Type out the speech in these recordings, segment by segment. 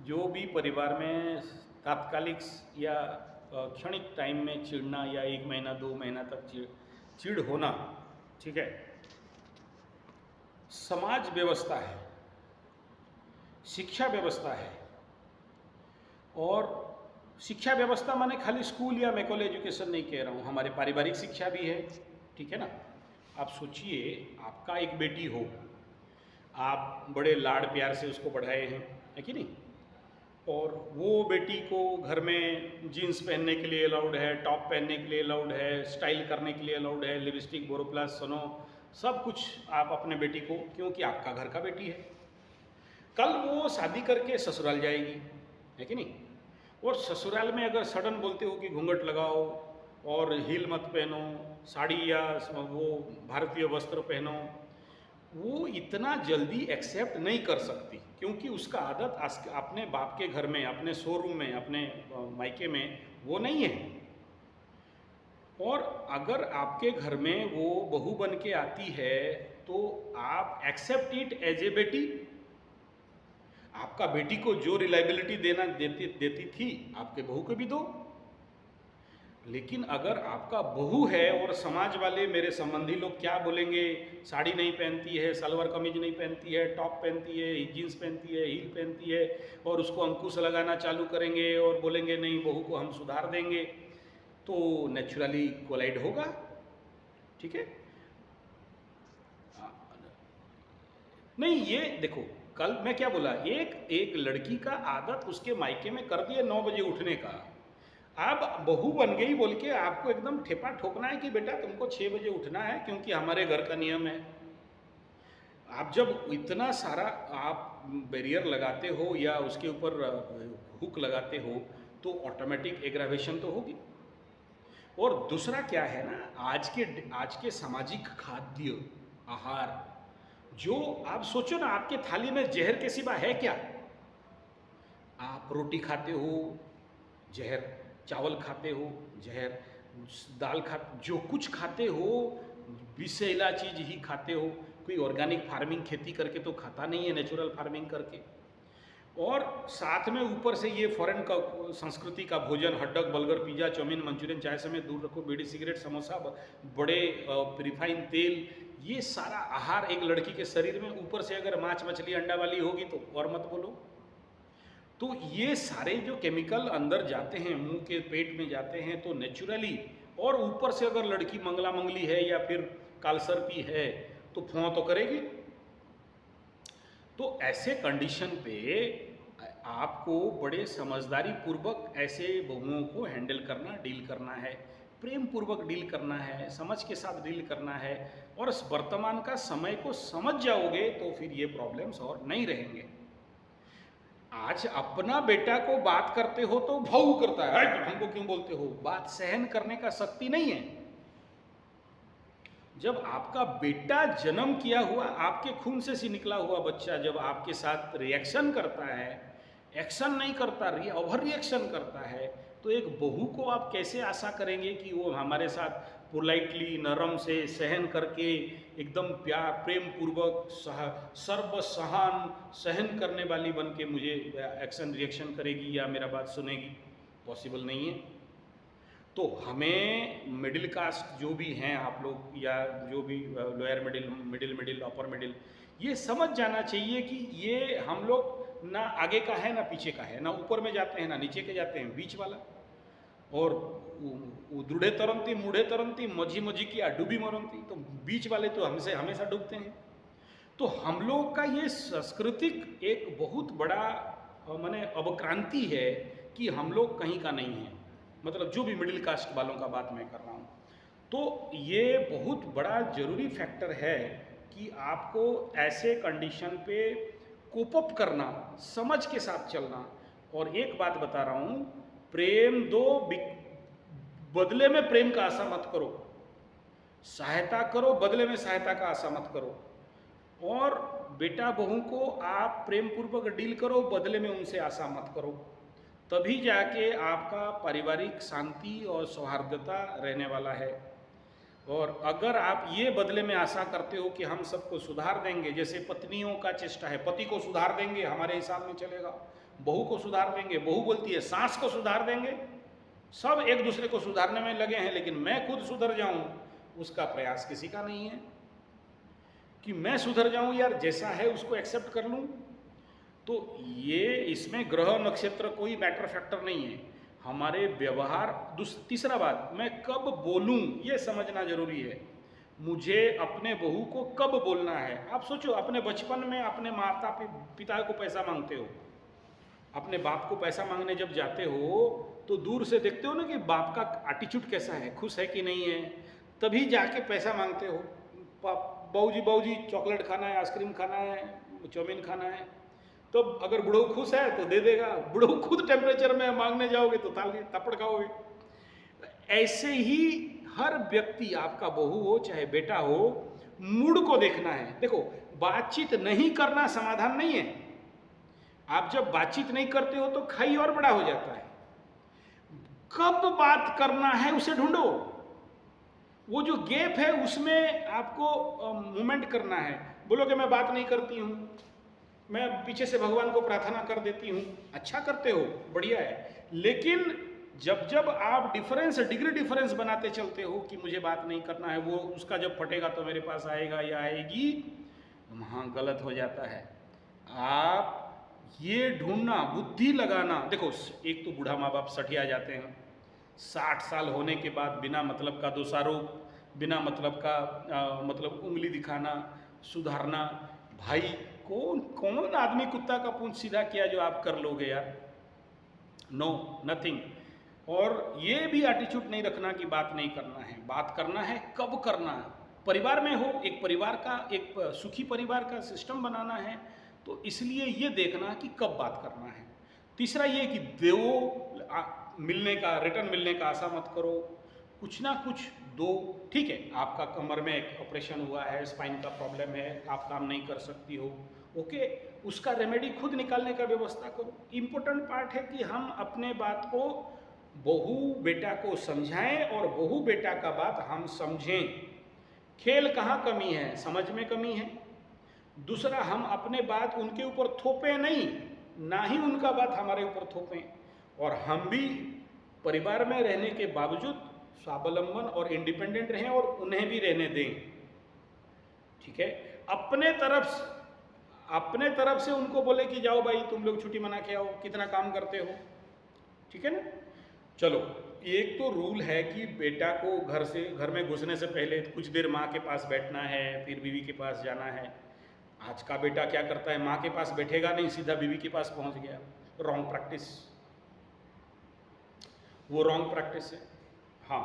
जो भी परिवार में तात्कालिक या क्षणिक टाइम में चिढ़ना या 1 महीना 2 महीना तक चिढ़ होना, ठीक है, समाज व्यवस्था है, शिक्षा व्यवस्था है। और शिक्षा व्यवस्था माने खाली स्कूल या मैकॉल एजुकेशन नहीं कह रहा हूँ, हमारे पारिवारिक शिक्षा भी है, ठीक है ना। आप सोचिए, आपका एक बेटी हो, आप बड़े लाड़ प्यार से उसको पढ़ाए हैं, है कि नहीं, और वो बेटी को घर में जीन्स पहनने के लिए अलाउड है, टॉप पहनने के लिए अलाउड है, स्टाइल करने के लिए अलाउड है, लिपस्टिक, बोरोप्लस, सनो, सब कुछ आप अपने बेटी को, क्योंकि आपका घर का बेटी है। कल वो शादी करके ससुराल जाएगी, है कि नहीं, और ससुराल में अगर सडन बोलते हो कि घूंघट लगाओ और हील मत पहनो, साड़ी या वो भारतीय वस्त्र पहनो, वो इतना जल्दी एक्सेप्ट नहीं कर सकती, क्योंकि उसका आदत अपने बाप के घर में, अपने शोरूम में, अपने मायके में वो नहीं है। और अगर आपके घर में वो बहू बन के आती है तो आप एक्सेप्ट इट एज ए बेटी। आपका बेटी को जो रिलायबिलिटी देती थी, आपके बहू को भी दो। लेकिन अगर आपका बहू है और समाज वाले, मेरे संबंधी लोग क्या बोलेंगे, साड़ी नहीं पहनती है, सलवार कमीज नहीं पहनती है, टॉप पहनती है, जीन्स पहनती है, हील पहनती है, और उसको अंकुश लगाना चालू करेंगे और बोलेंगे नहीं बहू को हम सुधार देंगे, तो नेचुरली कोलाइड होगा, ठीक है। नहीं, ये देखो, कल मैं क्या बोला, एक लड़की का आदत उसके मायके में कर दिए 9 बजे उठने का, अब बहू बन गई बोल के आपको एकदम ठेपा ठोकना है कि बेटा तुमको 6 बजे उठना है क्योंकि हमारे घर का नियम है। आप जब इतना सारा आप बैरियर लगाते हो या उसके ऊपर हुक लगाते हो तो ऑटोमेटिक एग्रावेशन तो होगी। और दूसरा क्या है ना, आज के सामाजिक खाद्य आहार, जो आप सोचो ना, आपके थाली में जहर के सिवा है क्या? आप रोटी खाते हो जहर, चावल खाते हो जहर, दाल जो कुछ खाते हो विषैला चीज ही खाते हो। कोई ऑर्गेनिक फार्मिंग खेती करके तो खाता नहीं है, नेचुरल फार्मिंग करके। और साथ में ऊपर से ये फॉरेन का संस्कृति का भोजन, हटडॉग, बर्गर, पिज्जा, चाउमीन, मंचूरियन, चाय समेत दूर रखो, बीड़ी, सिगरेट, समोसा, बड़े रिफाइन तेल, ये सारा आहार एक लड़की के शरीर में, ऊपर से अगर मांस मछली अंडा वाली होगी तो और मत बोलो। तो ये सारे जो केमिकल अंदर जाते हैं, मुंह के पेट में जाते हैं, तो नेचुरली, और ऊपर से अगर लड़की मंगला मंगली है या फिर कालसर्पी है तो फों तो करेगी। तो ऐसे कंडीशन पे आपको बड़े समझदारी पूर्वक ऐसे बहुओं को हैंडल करना, डील करना है, प्रेम पूर्वक डील करना है, समझ के साथ डील करना है। और इस वर्तमान का समय को समझ जाओगे तो फिर ये प्रॉब्लम्स और नहीं रहेंगे। आज अपना बेटा को बात करते हो तो भाऊ करता है, हमको क्यों बोलते हो, बात सहन करने का शक्ति नहीं है। जब आपका बेटा जन्म किया हुआ, आपके खून से निकला हुआ बच्चा जब आपके साथ रिएक्शन करता है, एक्शन नहीं करता, ओवर रिएक्शन करता है, तो एक बहू को आप कैसे आशा करेंगे कि वो हमारे साथ पोलाइटली, नरम से सहन करके, एकदम प्यार प्रेम पूर्वक सर्व सहन करने वाली बन के मुझे एक्शन रिएक्शन करेगी या मेरा बात सुनेगी? पॉसिबल नहीं है। तो हमें मिडिल कास्ट जो भी हैं आप लोग, या जो भी लोअर मिडिल अपर मिडिल, ये समझ जाना चाहिए कि ये हम लोग ना आगे का है ना पीछे का है, ना ऊपर में जाते हैं ना नीचे के जाते हैं, बीच वाला। और दृढ़े तरंती मूढ़े तरंती मझी मझी की डूबी मरंती, तो बीच वाले तो हमसे हमेशा डूबते हैं। तो हम लोग का ये सांस्कृतिक एक बहुत बड़ा माने अवक्रांति है कि हम लोग कहीं का नहीं है, मतलब जो भी मिडिल कास्ट वालों का बात मैं कर रहा हूँ। तो ये बहुत बड़ा जरूरी फैक्टर है कि आपको ऐसे कंडीशन पे कोप अप करना, समझ के साथ चलना। और एक बात बता रहा हूँ, प्रेम दो, बदले में प्रेम का आशा मत करो, सहायता करो, बदले में सहायता का आशा मत करो। और बेटा बहू को आप प्रेम पूर्वक डील करो, बदले में उनसे आशा मत करो, तभी जाके आपका पारिवारिक शांति और सौहार्दता रहने वाला है। और अगर आप ये बदले में आशा करते हो कि हम सबको सुधार देंगे, जैसे पत्नियों का चेष्टा है, पति को सुधार देंगे, हमारे हिसाब में चलेगा, बहू को सुधार देंगे, बहू बोलती है सास को सुधार देंगे, सब एक दूसरे को सुधारने में लगे हैं, लेकिन मैं खुद सुधर जाऊं उसका प्रयास किसी का नहीं है कि मैं सुधर जाऊं यार, जैसा है उसको एक्सेप्ट कर लूं। तो ये इसमें ग्रह नक्षत्र कोई मैटर फैक्टर नहीं है, हमारे व्यवहार। तीसरा बात, मैं कब बोलूं ये समझना जरूरी है। मुझे अपने बहू को कब बोलना है। आप सोचो, अपने बचपन में अपने माता पिता को पैसा मांगते हो, अपने बाप को पैसा मांगने जब जाते हो तो दूर से देखते हो ना कि बाप का एटीट्यूड कैसा है, खुश है कि नहीं है, तभी जाके पैसा मांगते हो। बाबू जी चॉकलेट खाना है, आइसक्रीम खाना है, चाउमीन खाना है, तो अगर बुढ़ऊ खुश है तो दे देगा, बुढ़ऊ खुद टेम्परेचर में मांगने जाओगे तो ताली तपड़ खाओगे। ऐसे ही हर व्यक्ति, आपका बहू हो चाहे बेटा हो, मूड को देखना है। देखो, बातचीत नहीं करना समाधान नहीं है। आप जब बातचीत नहीं करते हो तो खाई और बड़ा हो जाता है। कब बात करना है उसे ढूंढो, वो जो गैप है उसमें आपको मूवमेंट करना है। बोलोगे मैं बात नहीं करती हूं, मैं पीछे से भगवान को प्रार्थना कर देती हूं, अच्छा करते हो, बढ़िया है, लेकिन जब जब आप डिग्री डिफरेंस बनाते चलते हो कि मुझे बात नहीं करना है, वो उसका जब फटेगा तो मेरे पास आएगा या आएगी, वहां गलत हो जाता है। आप ये ढूंढना, बुद्धि लगाना। देखो, एक तो बूढ़ा माँ बाप सठिया जाते हैं, 60 साल होने के बाद बिना मतलब का दोषारोप, बिना मतलब का मतलब उंगली दिखाना, सुधारना। भाई कौन आदमी कुत्ता का पूंछ सीधा किया जो आप कर लोगे यार? No, nothing. और ये भी एटीट्यूड नहीं रखना कि बात नहीं करना है। बात करना है, कब करना है। परिवार में हो, एक परिवार का, एक सुखी परिवार का सिस्टम बनाना है, तो इसलिए ये देखना कि कब बात करना है। तीसरा ये कि मिलने का, रिटर्न मिलने का आशा मत करो, कुछ ना कुछ दो। ठीक है, आपका कमर में एक ऑपरेशन हुआ है, स्पाइन का प्रॉब्लम है, आप काम नहीं कर सकती हो, ओके, उसका रेमेडी खुद निकालने का व्यवस्था करो। इम्पोर्टेंट पार्ट है कि हम अपने बात को बहू बेटा को समझाएं और बहू बेटा का बात हम समझें। खेल कहाँ कमी है? समझ में कमी है। दूसरा, हम अपने बात उनके ऊपर थोपे नहीं, ना ही उनका बात हमारे ऊपर थोपें, और हम भी परिवार में रहने के बावजूद स्वावलंबन और इंडिपेंडेंट रहें और उन्हें भी रहने दें। ठीक है, अपने तरफ से उनको बोले कि जाओ भाई तुम लोग छुट्टी मना के आओ, कितना काम करते हो। ठीक है ना? चलो, एक तो रूल है कि बेटा को घर में घुसने से पहले कुछ देर माँ के पास बैठना है, फिर बीवी के पास जाना है। आज का बेटा क्या करता है, माँ के पास बैठेगा नहीं, सीधा बीवी के पास पहुंच गया। रॉन्ग प्रैक्टिस, वो रॉन्ग प्रैक्टिस है। हाँ,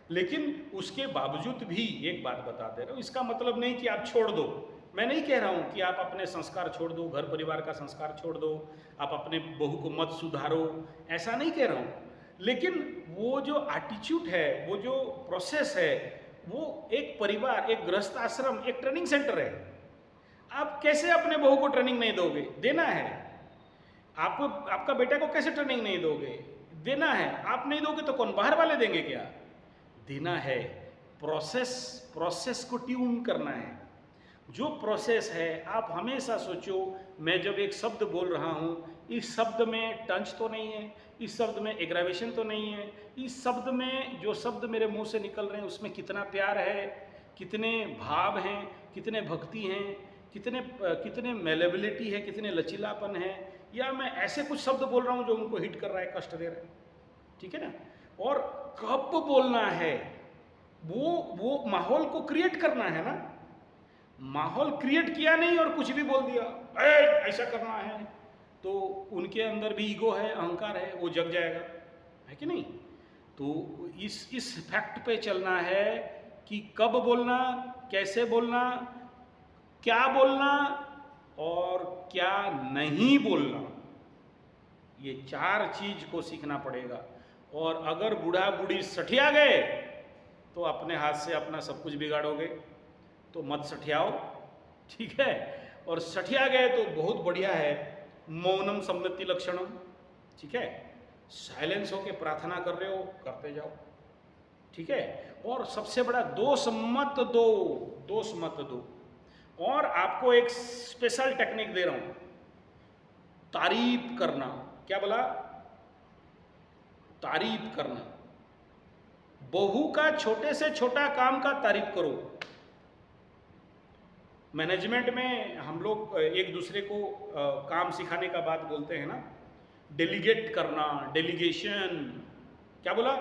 लेकिन उसके बावजूद भी एक बात बता दे रहा हूँ, इसका मतलब नहीं कि आप छोड़ दो। मैं नहीं कह रहा हूँ कि आप अपने संस्कार छोड़ दो, घर परिवार का संस्कार छोड़ दो, आप अपने बहू को मत सुधारो, ऐसा नहीं कह रहा हूँ। लेकिन वो जो एटीट्यूड है, वो जो प्रोसेस है, वो एक परिवार, एक गृहस्थ आश्रम, एक ट्रेनिंग सेंटर है। आप कैसे अपने बहू को ट्रेनिंग नहीं दोगे? देना है। आपका बेटा को कैसे ट्रेनिंग नहीं दोगे? देना है। आप नहीं दोगे तो कौन, बाहर वाले देंगे क्या? देना है। प्रोसेस को ट्यून करना है। जो प्रोसेस है, आप हमेशा सोचो, मैं जब एक शब्द बोल रहा हूँ, इस शब्द में टंच तो नहीं है, इस शब्द में एग्रावेशन तो नहीं है, इस शब्द में, जो शब्द मेरे मुंह से निकल रहे हैं उसमें कितना प्यार है, कितने भाव हैं, कितने भक्ति हैं, कितने मेलेबिलिटी है, कितने लचीलापन है, या मैं ऐसे कुछ शब्द बोल रहा हूँ जो उनको हिट कर रहा है, कष्ट दे रहा है। ठीक है ना? और कब बोलना है, वो माहौल को क्रिएट करना है ना। माहौल क्रिएट किया नहीं और कुछ भी बोल दिया, ऐसा करना है, तो उनके अंदर भी ईगो है, अहंकार है, वो जग जाएगा, है कि नहीं? तो इस फैक्ट पे चलना है कि कब बोलना, कैसे बोलना, क्या बोलना और क्या नहीं बोलना, ये 4 चीज को सीखना पड़ेगा। और अगर बूढ़ा बूढ़ी सठिया गए तो अपने हाथ से अपना सब कुछ बिगाड़ोगे, तो मत सठियाओ। ठीक है? और सठिया गए तो बहुत बढ़िया है, मौनम सम्मति लक्षणम। ठीक है, साइलेंस होके प्रार्थना कर रहे हो, करते जाओ। ठीक है? और सबसे बड़ा, दोष मत दो। और आपको एक स्पेशल टेक्निक दे रहा हूं, तारीफ करना, क्या बोला? तारीफ करना। बहू का छोटे से छोटा काम का तारीफ करो। मैनेजमेंट में हम लोग एक दूसरे को काम सिखाने का बात बोलते हैं ना, डेलीगेट करना, डेलीगेशन, क्या बोला?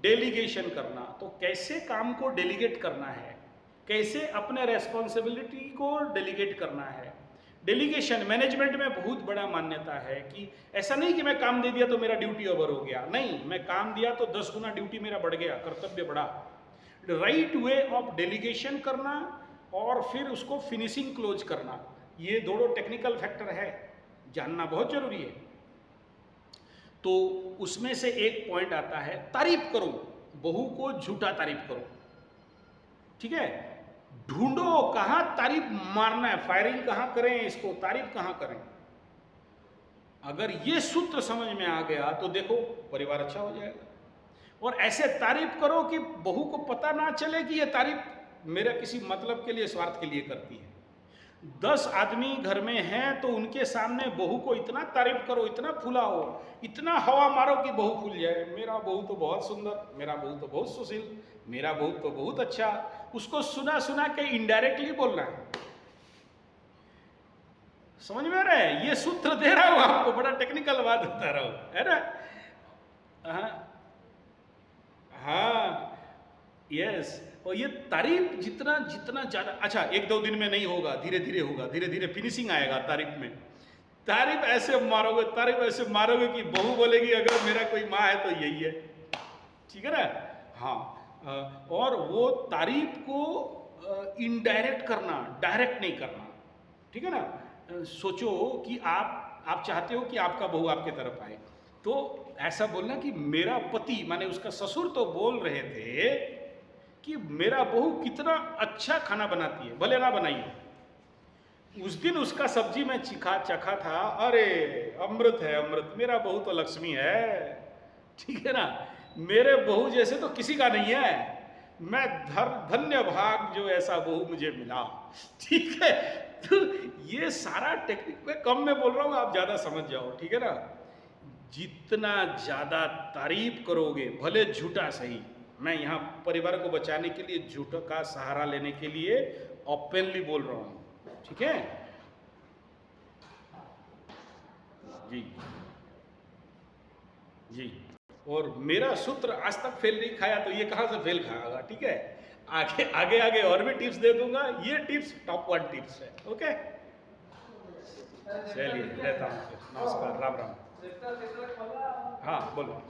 डेलीगेशन करना। तो कैसे काम को डेलीगेट करना है, कैसे अपने रेस्पॉन्सिबिलिटी को डेलीगेट करना है। डेलीगेशन मैनेजमेंट में बहुत बड़ा मान्यता है कि ऐसा नहीं कि मैं काम दे दिया तो मेरा ड्यूटी ओवर हो गया, नहीं, मैं काम दिया तो 10 गुना ड्यूटी मेरा बढ़ गया, कर्तव्य बढ़ा। राइट वे ऑफ डेलीगेशन करना और फिर उसको फिनिशिंग क्लोज करना, ये दोनों टेक्निकल फैक्टर है, जानना बहुत जरूरी है। तो उसमें से एक पॉइंट आता है तारीफ करो, बहू को झूठा तारीफ करो, ठीक है? ढूंढो कहां तारीफ मारना है, फायरिंग कहां करें इसको, तारीफ कहां करें। अगर ये सूत्र समझ में आ गया तो देखो परिवार अच्छा हो जाएगा। और ऐसे तारीफ करो कि बहू को पता ना चले कि ये तारीफ मेरा किसी मतलब के लिए, स्वार्थ के लिए करती है। 10 आदमी घर में हैं तो उनके सामने बहू को इतना तारीफ करो, इतना फुलाओ, इतना हवा मारो कि बहू फूल जाए। मेरा बहू तो बहुत सुंदर, मेरा बहू तो बहुत सुशील, मेरा बहू तो बहुत अच्छा। उसको सुना सुना के इनडायरेक्टली बोलना है। समझ में आ रहा है? ये सूत्र दे रहा हूं आपको, बड़ा टेक्निकल बात बता रहा हूं, है ना? हाँ, यस। और ये तारीफ जितना जितना ज्यादा, अच्छा 1-2 दिन में नहीं होगा, धीरे धीरे होगा, धीरे धीरे फिनिशिंग आएगा तारीफ में। तारीफ ऐसे मारोगे, तारीफ ऐसे मारोगे कि बहू बोलेगी अगर मेरा कोई माँ है तो यही है, ठीक है ना? हाँ, और वो तारीफ को इनडायरेक्ट करना, डायरेक्ट नहीं करना, ठीक है ना? सोचो कि आप चाहते हो कि आपका बहू आपके तरफ आए, तो ऐसा बोलना कि मेरा पति, माने उसका ससुर तो बोल रहे थे कि मेरा बहू कितना अच्छा खाना बनाती है, भले ना बनाइए। उस दिन उसका सब्जी में चखा था, अरे अमृत है अमृत, मेरा बहू तो लक्ष्मी है, ठीक है ना? मेरे बहू जैसे तो किसी का नहीं है, मैं धन्य भाग जो ऐसा बहू मुझे मिला, ठीक है? तो ये सारा टेक्निक मैं कम में बोल रहा हूँ, आप ज्यादा समझ जाओ, ठीक है ना? जितना ज्यादा तारीफ करोगे, भले झूठा सही, मैं यहाँ परिवार को बचाने के लिए झूठ का सहारा लेने के लिए ओपनली बोल रहा हूँ, ठीक है जी? जी। और मेरा सूत्र आज तक फेल नहीं खाया तो ये कहाँ से फेल खाएगा, ठीक है? आगे आगे आगे और भी टिप्स दे दूंगा, ये टिप्स टॉप 1 टिप्स है, ओके? चलिए, रहता हूँ, नमस्कार, राम राम। हाँ बोलो।